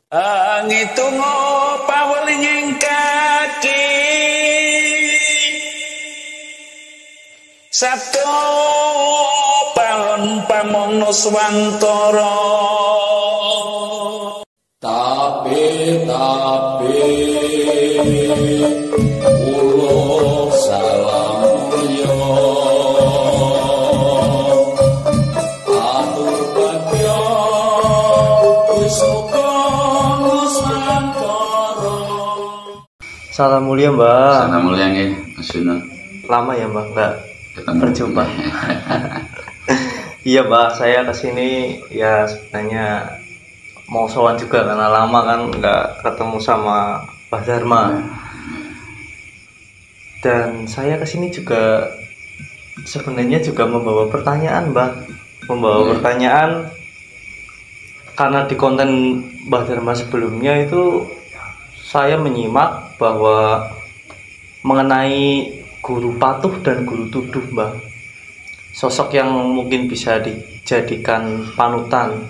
Ngitungo pawelinging kaki Sabtu palon pamono swantara tapi ulo salam yo atuh bagyo wis Salam mulia Mbak. Salam mulia nggih, Mas Yunus. Lama ya Mbak, nggak ketemu berjumpa. Iya Mbak, saya kesini ya sebenarnya mau sowan juga karena lama kan nggak ketemu sama Pak Dharma. Dan saya kesini juga sebenarnya juga membawa pertanyaan Mbak, pertanyaan karena di konten Mbak Dharma sebelumnya itu saya menyimak bahwa mengenai guru patuh dan guru tuduh Mbak, sosok yang mungkin bisa dijadikan panutan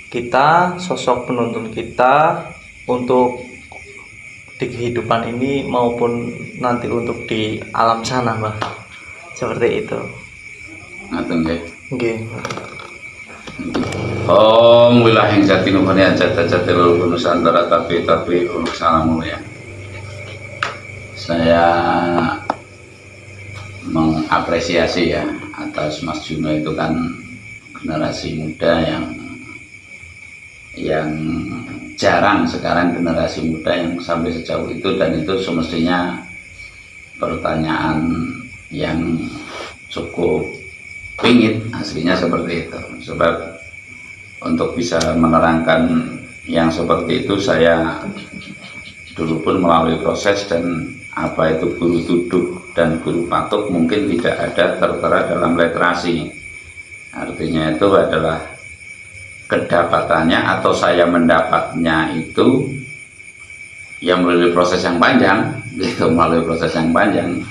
kita, sosok penuntun kita untuk di kehidupan ini maupun nanti untuk di alam sana Mbak, seperti itu. Ngaten nggih. Nggih. Om wilahing jati nuhuni jati luluh nusantara tapi salam mulia. Saya mengapresiasi ya atas Mas Juno, itu kan generasi muda yang jarang sekarang, generasi muda yang sampai sejauh itu, dan itu semestinya pertanyaan yang cukup pingit aslinya seperti itu. Sebab untuk bisa menerangkan yang seperti itu saya dulu pun melalui proses, dan apa itu guru tuduh dan guru patuh mungkin tidak ada tertera dalam literasi. Artinya itu adalah kedapatannya atau saya mendapatnya itu yang melalui proses yang panjang, melalui proses yang panjang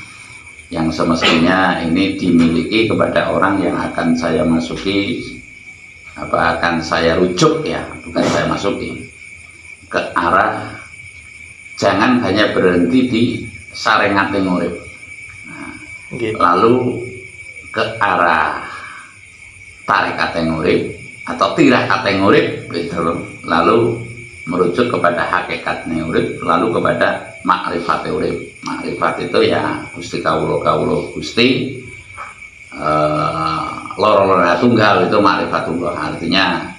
yang semestinya ini dimiliki kepada orang yang akan saya masuki, akan saya rujuk ya, bukan saya masuki, ke arah jangan hanya berhenti di sarengate ngurip, lalu ke arah tarekate ngurip atau tirakate ngurip gitu loh, lalu merujuk kepada hakikat urip, lalu kepada makrifate urip. Makrifat itu ya Gusti kawula Gusti loro-loro tunggal, itu makrifatullah. Artinya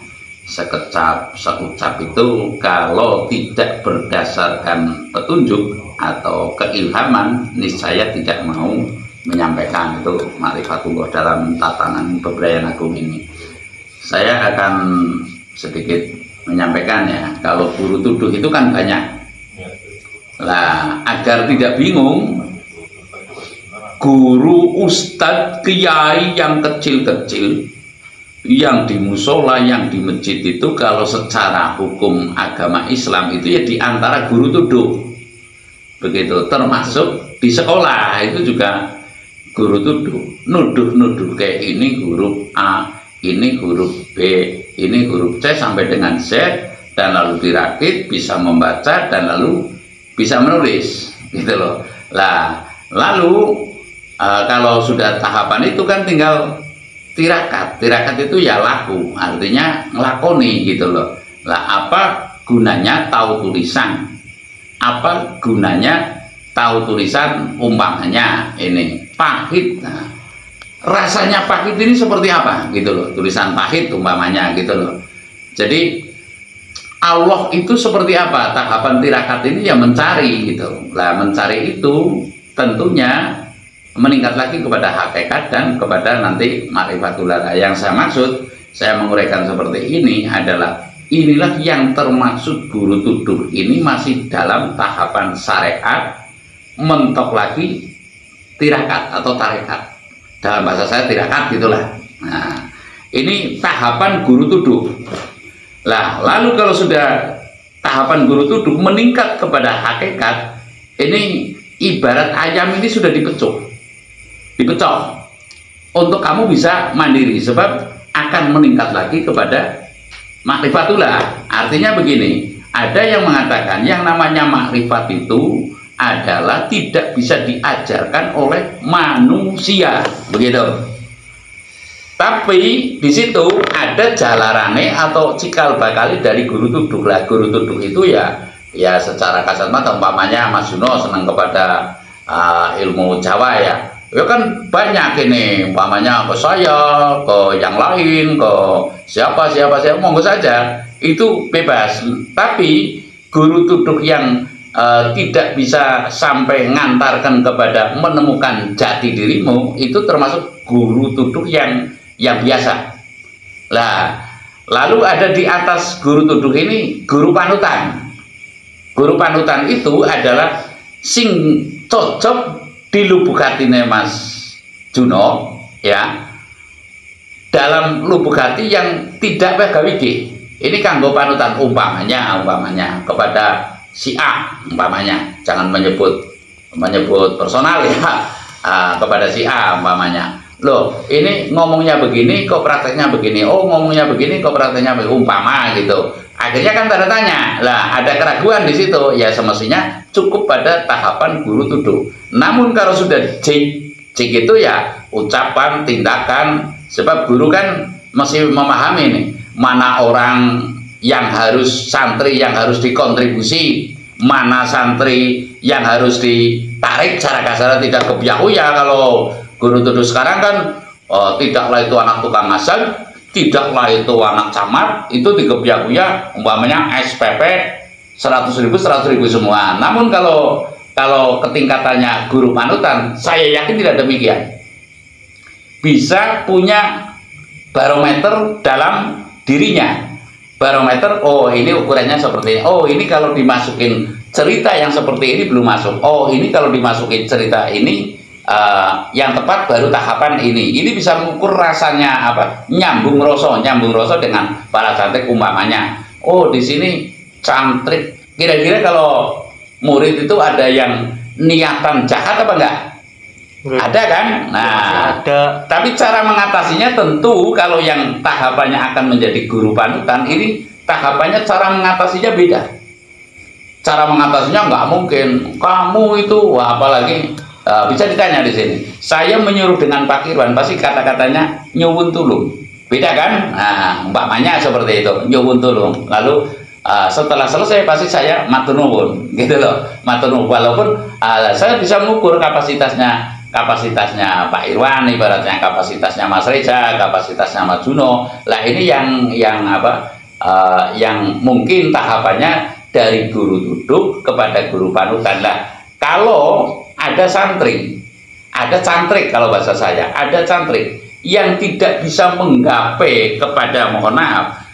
seucap itu kalau tidak berdasarkan petunjuk atau keilhaman, niscaya tidak mau menyampaikan. Itu makrifatullah dalam tatanan bebrayan agung ini. Saya akan sedikit menyampaikan ya, kalau guru tuduh itu kan banyak lah, agar tidak bingung. Guru, ustadz, kiai yang kecil-kecil, yang di musola, yang di masjid itu kalau secara hukum agama Islam itu ya diantara guru tuduh. Begitu, termasuk di sekolah itu juga guru tuduh, nuduh kayak ini guru A, ini guru B, ini guru C sampai dengan Z, dan lalu dirakit bisa membaca dan lalu bisa menulis gitu loh. Lah lalu kalau sudah tahapan itu kan tinggal tirakat itu ya laku, artinya ngelakoni gitu loh. Lah apa gunanya tahu tulisan, apa gunanya tahu tulisan, umpamanya ini pahit, nah, rasanya pahit ini seperti apa gitu loh, tulisan pahit umpamanya gitu loh. Jadi Allah itu seperti apa, tahapan tirakat ini ya mencari gitu. Lah mencari itu tentunya meningkat lagi kepada hakikat dan kepada nanti ma'rifatullah. Yang saya maksud, saya menguraikan seperti ini adalah inilah yang termaksud guru tuduh ini masih dalam tahapan syariat, mentok lagi tirakat atau tarekat. Dalam bahasa saya tirakat gitulah. Nah, ini tahapan guru tuduh. Lah, lalu kalau sudah tahapan guru tuduh meningkat kepada hakikat, ini ibarat ayam ini sudah dipecuk untuk kamu bisa mandiri, sebab akan meningkat lagi kepada makrifatullah. Artinya begini, Ada yang mengatakan yang namanya makrifat itu adalah tidak bisa diajarkan oleh manusia, begitu. Tapi di situ ada jalarane atau cikal bakali dari guru tuduk lah. Guru tuduk itu ya secara kasat mata, umpamanya Mas Juno senang kepada ilmu Jawa ya kan banyak ini, umpamanya ke saya, ke yang lain, ke siapa monggo saja, itu bebas. Tapi guru tuduk yang tidak bisa sampai ngantarkan kepada menemukan jati dirimu, itu termasuk guru tuduk yang biasa. Lah, lalu ada di atas guru tuduk ini guru panutan. Guru panutan itu adalah sing cocok di lubuk hatine Mas Juno ya, dalam lubuk hati yang tidak wegawigi. Ini kanggo panutan, umpamanya kepada si A, umpamanya, jangan menyebut personal ya, kepada si A umpamanya. Loh, ini ngomongnya begini kok prakteknya begini, oh ngomongnya begini kok prakteknya begini, umpama gitu. Akhirnya kan tanda tanya lah, ada keraguan di situ. Ya semestinya cukup pada tahapan guru tuduk. Namun kalau sudah cik itu ya ucapan, tindakan, sebab guru kan masih memahami nih mana orang yang harus santri yang harus dikontribusi, mana santri yang harus ditarik secara kasar, tidak kebiahuya. Kalau guru tuduk sekarang kan tidaklah itu anak tukang asal, tidaklah itu anak camat, itu dikebiahuya umpamanya SPP 100.000 semua. Namun kalau ketingkatannya guru panutan, saya yakin tidak demikian. Bisa punya barometer dalam dirinya. Barometer, oh ini ukurannya seperti ini, oh ini kalau dimasukin cerita yang seperti ini belum masuk, oh ini kalau dimasukin cerita ini yang tepat baru tahapan ini bisa mengukur rasanya apa, nyambung roso dengan para cantrik umpamanya. Oh di sini cantrik, kira-kira kalau murid itu ada yang niatan jahat apa enggak? Ada kan? Nah, ada. Tapi cara mengatasinya tentu kalau yang tahapannya akan menjadi guru panutan ini tahapannya cara mengatasinya beda. Cara mengatasinya nggak mungkin kamu itu, wah apalagi bisa ditanya di sini. Saya menyuruh dengan Pak Irwan pasti kata-katanya nyuwun tulung. Beda kan? Nah, umpamanya seperti itu, nyuwun tulung. Lalu setelah selesai pasti saya matur nuwun, gitu loh. Matur nuwun, walaupun saya bisa mengukur kapasitasnya Pak Irwan, ibaratnya kapasitasnya Mas Reza, kapasitasnya Mas Juno. Lah ini yang mungkin tahapannya dari guru duduk kepada guru panutan. Lah kalau ada santri, ada cantrik, kalau bahasa saya, ada cantrik yang tidak bisa menggapai kepada, mohon maaf,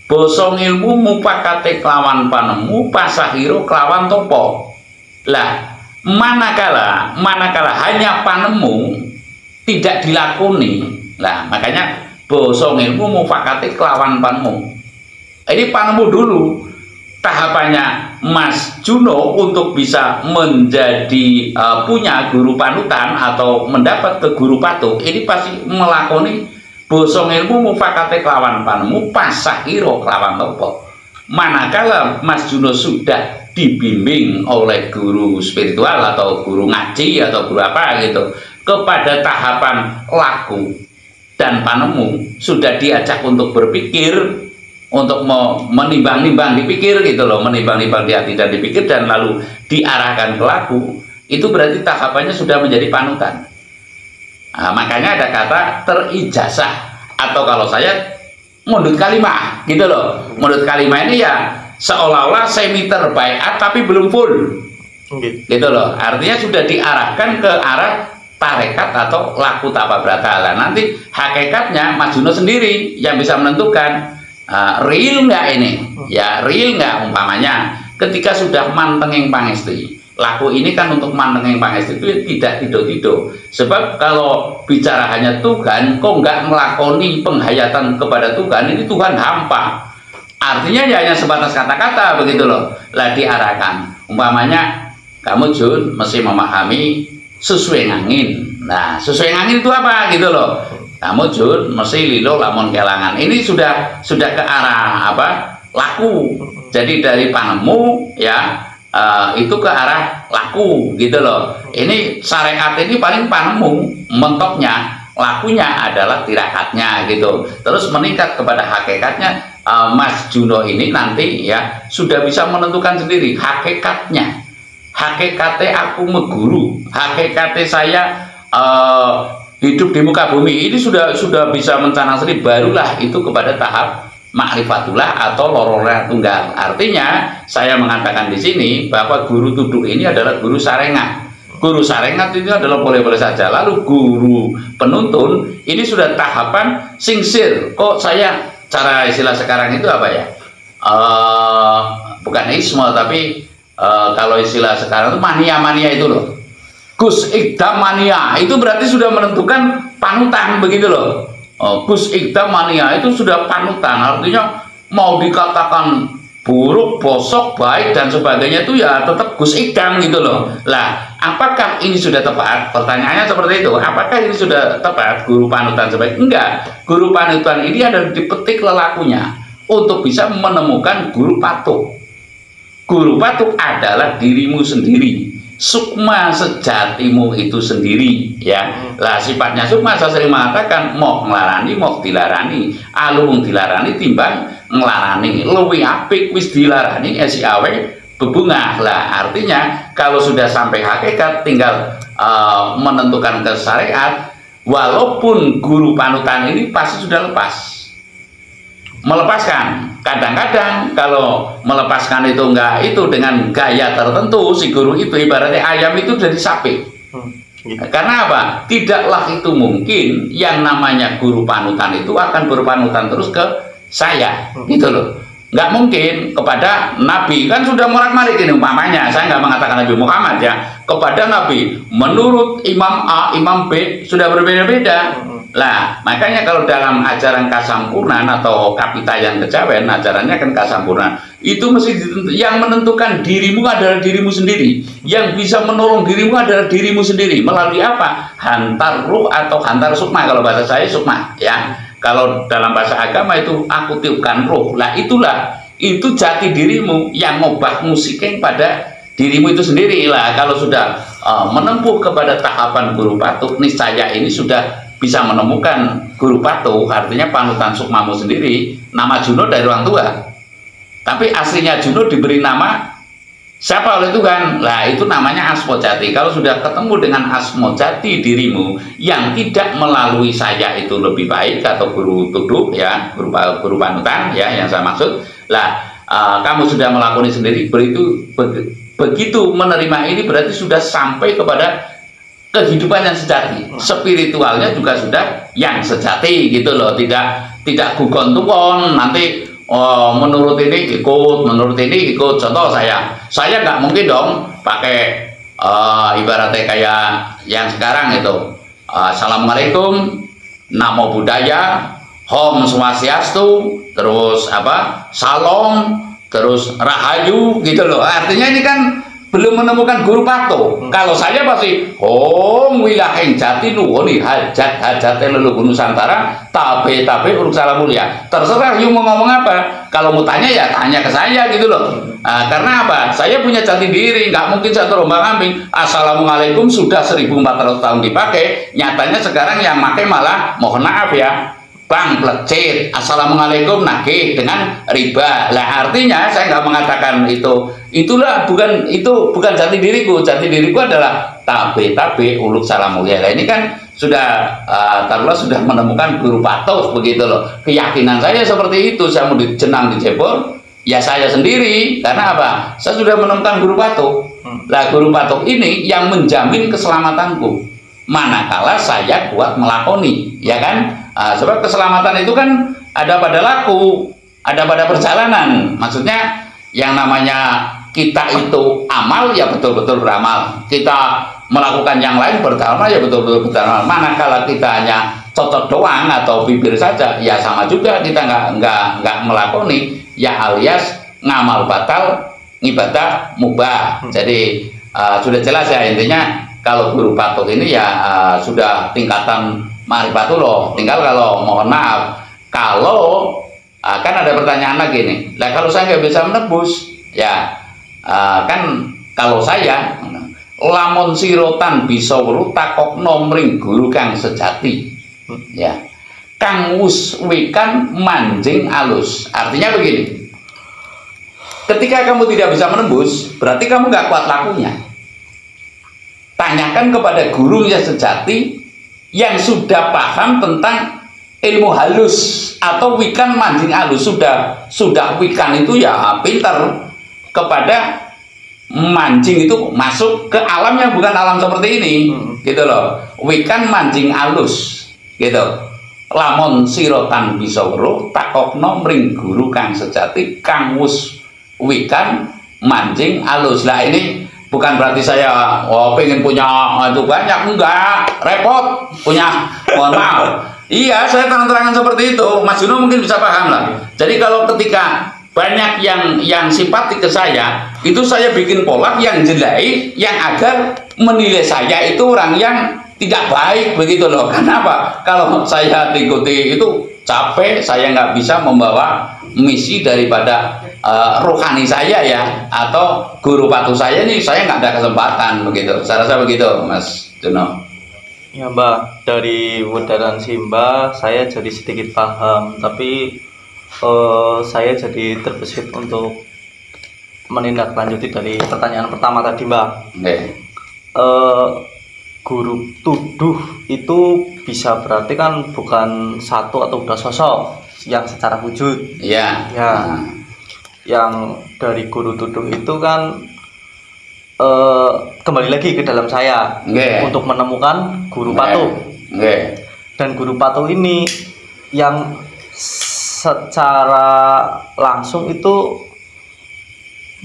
bosong ilmu mupakate kelawan panemu pasahiro kelawan topo. Lah manakala hanya panemu tidak dilakoni, lah makanya bosong ilmu mupakate kelawan panemu. Ini panemu dulu tahapannya Mas Juno untuk bisa menjadi punya guru panutan atau mendapat ke guru patuk. Ini pasti melakoni bosong ilmu mufakate kelawan panemu pasahiro kelawan topo. Manakala Mas Juno sudah dibimbing oleh guru spiritual atau guru ngaji atau guru apa gitu kepada tahapan laku dan panemu, sudah diajak untuk berpikir, untuk menimbang-nimbang dipikir gitu loh, menimbang-nimbang di hati dan dipikir dan lalu diarahkan ke laku, itu berarti tahapannya sudah menjadi panutan. Nah, makanya ada kata terijazah, atau kalau saya mundut kalimah gitu loh. Mundut kalimah ini ya seolah-olah semi terbaiat tapi belum full gitu loh. Artinya sudah diarahkan ke arah tarekat atau laku tapa brata. Lah nanti hakikatnya Mas Juno sendiri yang bisa menentukan real nggak ini, ya real nggak. Umpamanya ketika sudah mantenging pangesti, laku ini kan untuk mantenging pangesti itu tidak tido-tido. Sebab kalau bicara hanya Tuhan, kok nggak melakoni penghayatan kepada Tuhan, ini Tuhan hampa. Artinya ya hanya sebatas kata-kata begitu loh. Lah diarahkan, umpamanya kamu Jun mesti memahami sesuai angin. Nah sesuai angin itu apa gitu loh. Kamu Jun mesti lilo lamun kelangan. Ini sudah ke arah apa? laku. Jadi dari panemu ya itu ke arah laku gitu loh. Ini syariat ini paling panemu, mentoknya, lakunya adalah tirakatnya gitu. Terus meningkat kepada hakikatnya. Mas Juno ini nanti ya sudah bisa menentukan sendiri hakikatnya. Hakikatnya aku meguru, hakikatnya saya hidup di muka bumi ini sudah bisa mencanang sendiri. Barulah itu kepada tahap ma'rifatullah atau lorora tunggal. Artinya saya mengatakan di sini bahwa guru tuduk ini adalah guru sarengat. Guru sarengat itu adalah boleh-boleh saja. Lalu guru penuntun ini sudah tahapan singsir. Kok saya cara istilah sekarang itu apa ya? Bukan isme tapi kalau istilah sekarang itu mania-mania itu loh. Gus Ikdam mania itu berarti sudah menentukan panutan begitu loh. Gus Ikdam mania itu sudah panutan, artinya mau dikatakan buruk, bosok, baik dan sebagainya itu ya tetap Gus Ikdam gitu loh. Lah, apakah ini sudah tepat? Pertanyaannya seperti itu. Apakah ini sudah tepat guru panutan sebaik? Enggak. Guru panutan ini adalah dipetik lelakunya untuk bisa menemukan guru patuk. Guru patuk adalah dirimu sendiri. Sukma sejatimu itu sendiri ya. Lah sifatnya sukma saya sering mengatakan mau ngelarani mau dilarani, alung dilarani timbang ngelarani, luwih apik wis dilarani esi awe bebungah. Lah artinya kalau sudah sampai hakikat tinggal menentukan ke syariat, walaupun guru panutan ini pasti sudah lepas melepaskan. Kadang-kadang kalau melepaskan itu enggak itu dengan gaya tertentu, si guru itu ibaratnya ayam itu dari sapi. Karena apa? Tidaklah itu mungkin yang namanya guru panutan itu akan berpanutan terus ke saya gitu loh. Nggak mungkin kepada Nabi, kan sudah morak-marik ini umpamanya, saya nggak mengatakan Nabi Muhammad ya, kepada Nabi menurut Imam A, Imam B sudah berbeda-beda. Lah, makanya kalau dalam ajaran kasampurnan atau kapitayan kejawen, ajarannya kan kasampurnan, itu mesti yang menentukan dirimu adalah dirimu sendiri, yang bisa menolong dirimu adalah dirimu sendiri. Melalui apa? Hantar ruh atau hantar sukma, kalau bahasa saya sukma ya. Kalau dalam bahasa agama itu aku tiupkan roh. Lah itulah, itu jati dirimu yang ngobah musiknya pada dirimu itu sendiri. Lah kalau sudah menempuh kepada tahapan guru patuk, niscaya ini sudah bisa menemukan guru patuh, artinya panutan sukmamu sendiri. Nama Juno dari orang tua, tapi aslinya Juno diberi nama siapa oleh Tuhan. Lah itu namanya asmo jati. Kalau sudah ketemu dengan asmo jati dirimu yang tidak melalui saya itu lebih baik, atau guru tuduk ya, guru panutan ya yang saya maksud. Lah kamu sudah melakukan sendiri, begitu menerima ini berarti sudah sampai kepada kehidupan yang sejati, spiritualnya juga sudah yang sejati gitu loh. Tidak gugon tukon nanti menurut ini ikut, menurut ini ikut. Contoh saya nggak mungkin dong pakai ibaratnya kayak yang sekarang itu Assalamualaikum, Namo Buddhaya, Om Swastiastu, terus apa Salam, terus Rahayu gitu loh. Artinya ini kan belum menemukan guru patuh. Kalau saya pasti Om wilaheng jati nuwun hajat leluhur Nusantara tabe uruk salam mulia. Terserah you mau ngomong apa. Kalau mau tanya ya tanya ke saya gitu loh. Karena apa? Saya punya jati diri, nggak mungkin saya terombang ambing. Assalamualaikum sudah 1400 tahun dipakai, nyatanya sekarang yang pakai malah mohon maaf ya, bang plecit, assalamualaikum nagih dengan riba. Lah artinya saya nggak mengatakan itulah bukan jati diriku. Jati diriku adalah tabe uluk salam mulia. Nah, ini kan sudah taruhlah sudah menemukan guru patuh begitu loh. Keyakinan saya seperti itu. Saya mau dijenang dijebol ya saya sendiri. Karena apa? Saya sudah menemukan guru patuh. Lah guru patuh ini yang menjamin keselamatanku manakala saya kuat melakoni, ya kan? Sebab keselamatan itu kan ada pada laku, ada pada perjalanan. Maksudnya yang namanya kita itu amal ya betul-betul beramal, kita melakukan yang lain beramal ya betul-betul beramal. Manakala kita hanya cocok doang atau bibir saja ya sama juga, kita nggak melakoni ya, alias ngamal batal ngibadah mubah. Jadi sudah jelas ya intinya. Kalau guru patuk ini ya sudah tingkatan Marifatullah. Tinggal kalau mohon maaf, kalau Kan ada pertanyaan lagi nih. Lah kalau saya nggak bisa menebus, ya kan kalau saya lamun sirotan bisa weruh takokno mring guru kang sejati. Ya. Kang wus wikan manjing alus. Artinya begini. Ketika kamu tidak bisa menembus, berarti kamu nggak kuat lakunya. Tanyakan kepada guru yang sejati yang sudah paham tentang ilmu halus atau wikan mancing halus. Sudah wikan itu ya pintar kepada mancing itu masuk ke alam yang bukan alam seperti ini, gitu loh. Wikan mancing halus, gitu. Lamun sirotan bisa weruh takokno mring guru kang sejati kang wus wikan mancing halus. Lah ini bukan berarti saya pengen punya itu banyak, enggak, repot punya, mohon maaf. Iya, saya terang-terangan seperti itu. Mas Juno mungkin bisa paham lah. Jadi kalau ketika banyak yang simpati ke saya, itu saya bikin pola yang jelek, yang agar menilai saya itu orang yang tidak baik begitu loh. Kenapa? Kalau saya diikuti itu capek, saya nggak bisa membawa misi daripada rohani saya ya, atau guru patuh saya ini saya nggak ada kesempatan begitu. Saya rasa begitu, Mas Juno. Ya Mbak, dari Wudaran Simba saya jadi sedikit paham, tapi saya jadi terbesit untuk menindaklanjuti dari pertanyaan pertama tadi Mbak. Guru tuduh itu bisa berarti kan bukan satu atau dua sosok yang secara wujud. Iya. Ya. Yang dari guru tuduh itu kan kembali lagi ke dalam saya untuk menemukan guru patuh. Dan guru patuh ini yang secara langsung itu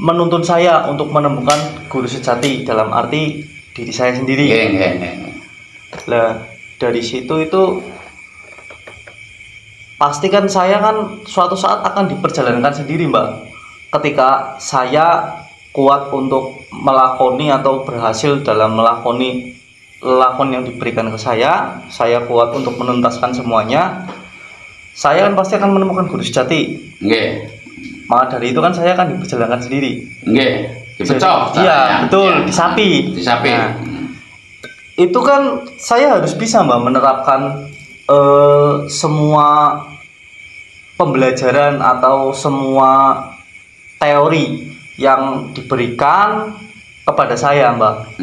menuntun saya untuk menemukan guru sejati dalam arti diri saya sendiri. Lah dari situ itu pasti kan saya kan suatu saat akan diperjalankan sendiri Mbak. Ketika saya kuat untuk melakoni atau berhasil dalam melakoni lakon yang diberikan ke saya kuat untuk menuntaskan semuanya, saya kan pasti akan menemukan guru sejati. Maka dari itu kan saya akan diperjalankan sendiri. Dipecah. Iya, betul, disapi. Nah, itu kan saya harus bisa Mbak menerapkan semua pembelajaran atau semua teori yang diberikan kepada saya Mbak.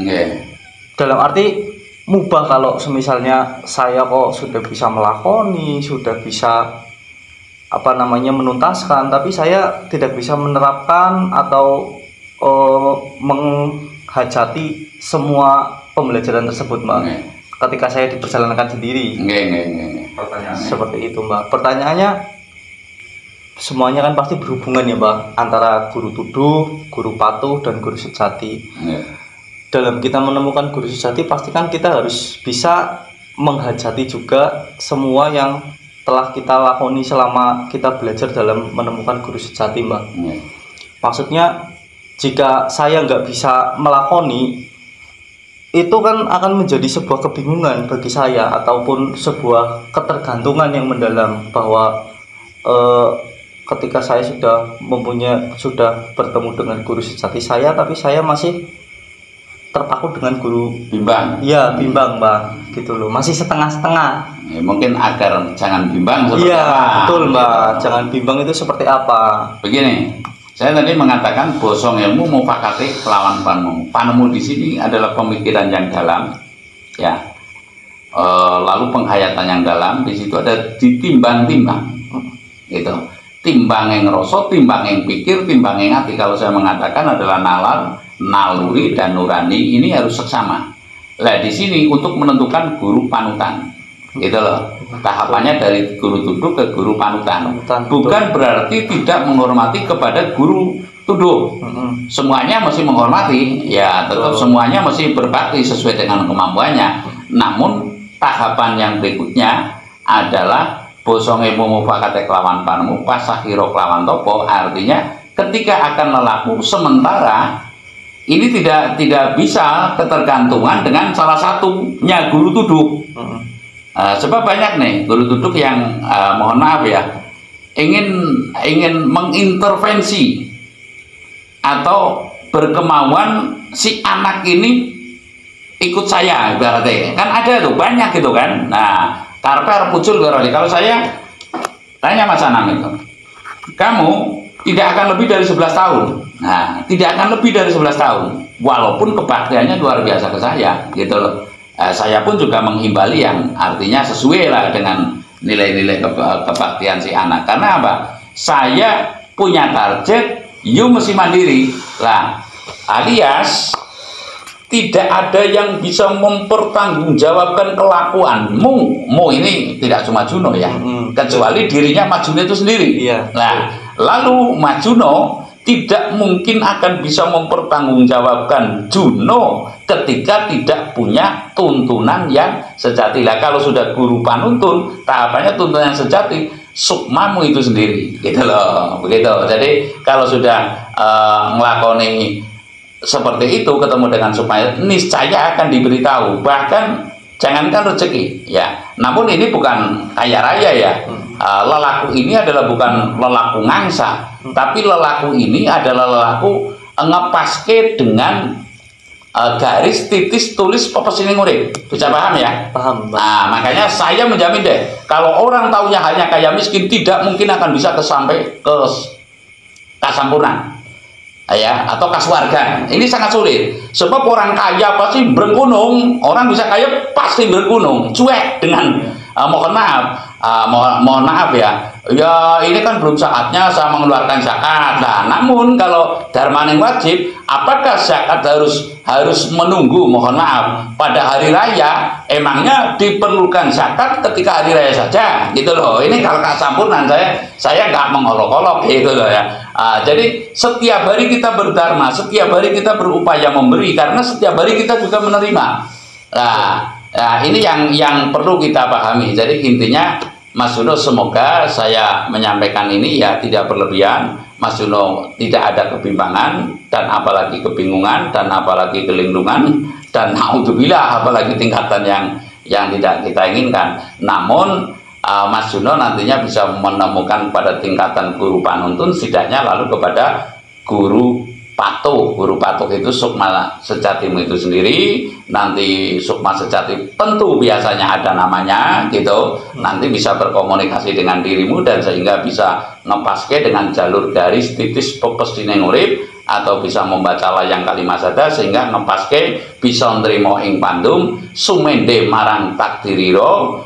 Dalam arti mubah kalau semisalnya saya kok sudah bisa melakoni, sudah bisa menuntaskan, tapi saya tidak bisa menerapkan atau menghajati semua pembelajaran tersebut Mbak. Ketika saya diperjalankan sendiri. Seperti itu Mbak. Pertanyaannya semuanya kan pasti berhubungan ya Mbak, antara guru tuduh, guru patuh, dan guru sejati. Dalam kita menemukan guru sejati pasti kan kita harus bisa menghajati juga semua yang telah kita lakoni selama kita belajar dalam menemukan guru sejati Mbak. Maksudnya jika saya nggak bisa melakoni, itu kan akan menjadi sebuah kebingungan bagi saya ataupun sebuah ketergantungan yang mendalam bahwa ketika saya sudah bertemu dengan guru sejati saya, tapi saya masih terpaku dengan guru bimbang. Iya, bimbang Mbak, gitu loh. Masih setengah-setengah. Mungkin agar jangan bimbang seperti apa? Iya, betul Mbak. Gitu. Jangan bimbang itu seperti apa? Begini, saya tadi mengatakan bosong ilmu mufakati kelawan panemu. Panemu di sini adalah pemikiran yang dalam, ya. Lalu penghayatan yang dalam. Di situ ada ditimbang-timbang, gitu. Timbang yang ngerasa, timbang yang pikir, timbang yang hati. Kalau saya mengatakan adalah nalar, naluri, dan nurani, ini harus seksama. Nah di sini untuk menentukan guru panutan, gitu loh. Tahapannya dari guru tuduh ke guru panutan. Bukan berarti tidak menghormati kepada guru tuduh. Semuanya mesti menghormati, ya tetap semuanya mesti berbakti sesuai dengan kemampuannya. Namun tahapan yang berikutnya adalah bosong ilmu mufakate kelawan panemu pasahiro kelawan topo. Artinya ketika akan lelaku sementara ini tidak bisa ketergantungan dengan salah satunya guru tuduh. Sebab banyak nih guru tuduh yang mohon maaf ya, ingin mengintervensi atau berkemauan si anak ini ikut saya, ibaratnya kan ada tuh banyak gitu kan. Nah, karena muncul kalau saya tanya Mas Anam itu, kamu tidak akan lebih dari 11 tahun. Nah, tidak akan lebih dari 11 tahun, walaupun kebaktiannya luar biasa ke saya gitu loh. Saya pun juga menghimbali yang artinya sesuai lah dengan nilai-nilai kebaktian si anak. Karena apa? Saya punya target, you mesti mandiri lah, alias tidak ada yang bisa mempertanggungjawabkan kelakuanmu. Ini tidak cuma Juno ya, kecuali dirinya Mas Juno itu sendiri. Iya. Nah, lalu Mas Juno tidak mungkin akan bisa mempertanggungjawabkan Juno ketika tidak punya tuntunan yang sejati. Lah kalau sudah guru panuntun, tahapannya tuntunan yang sejati, sukmamu itu sendiri, gitu loh, begitu. Jadi kalau sudah ngelakoni seperti itu, ketemu dengan sukma, niscaya akan diberitahu. Bahkan jangankan rezeki, ya. Namun ini bukan kaya raya ya. Lelaku ini adalah bukan lelaku ngangsa, tapi lelaku ini adalah lelaku ngepaske dengan garis titis tulis pepesine urip. Bisa paham ya? Paham. Nah, makanya saya menjamin deh, kalau orang taunya hanya kaya miskin, tidak mungkin akan bisa sampai ke kasampurnan ya, atau kaswargan. Ini sangat sulit, sebab orang kaya pasti bergunung, orang bisa kaya pasti bergunung, cuek dengan mohon maaf ya, ini kan belum saatnya saya mengeluarkan zakat. Nah, namun kalau darmaning wajib, apakah zakat harus menunggu, mohon maaf, pada hari raya? Emangnya diperlukan zakat ketika hari raya saja, gitu loh. Ini kalau kasampurnan, saya nggak mengolok-olok gitu loh ya. Jadi setiap hari kita berdharma, setiap hari kita berupaya memberi, karena setiap hari kita juga menerima. Nah, ini yang perlu kita pahami. Jadi intinya, Mas Juno, semoga saya menyampaikan ini ya tidak berlebihan. Mas Juno tidak ada kebimbangan, dan apalagi kebingungan, dan apalagi kelindungan, dan naudzubillah apalagi tingkatan yang tidak kita inginkan. Namun Mas Juno nantinya bisa menemukan pada tingkatan guru panuntun, setidaknya lalu kepada guru patuh. Guru patuh itu sukma sejatimu itu sendiri. Nanti sukma sejati tentu biasanya ada namanya gitu. Nanti bisa berkomunikasi dengan dirimu, dan sehingga bisa ngepaske dengan jalur garis titis pepesine urip, atau bisa membaca layang kalimat saja sehingga ngepaske bisa nrimo ing pandum sumende marang takdiriro,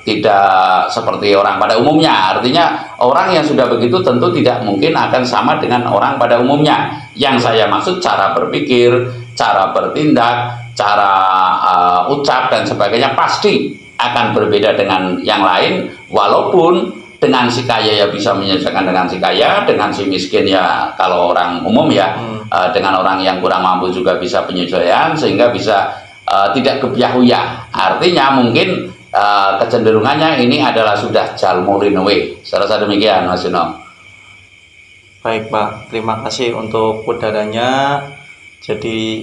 tidak seperti orang pada umumnya. Artinya orang yang sudah begitu tentu tidak mungkin akan sama dengan orang pada umumnya. Yang saya maksud cara berpikir, cara bertindak, cara ucap dan sebagainya pasti akan berbeda dengan yang lain. Walaupun dengan si kaya ya bisa menyesuaikan dengan si kaya, dengan si miskin ya kalau orang umum ya, dengan orang yang kurang mampu juga bisa penyesuaian, sehingga bisa tidak kebiahuya. Artinya mungkin kecenderungannya ini adalah sudah jalmurinowe. Saya rasa demikian, Mas Juno. Baik Pak, terima kasih untuk udaranya. Jadi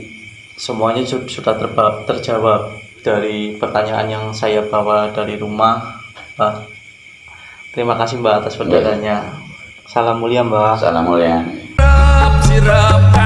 semuanya sudah terjawab dari pertanyaan yang saya bawa dari rumah, Pak. Terima kasih Mbak atas udaranya. Salam mulia Mbak. Salam mulia. Sirap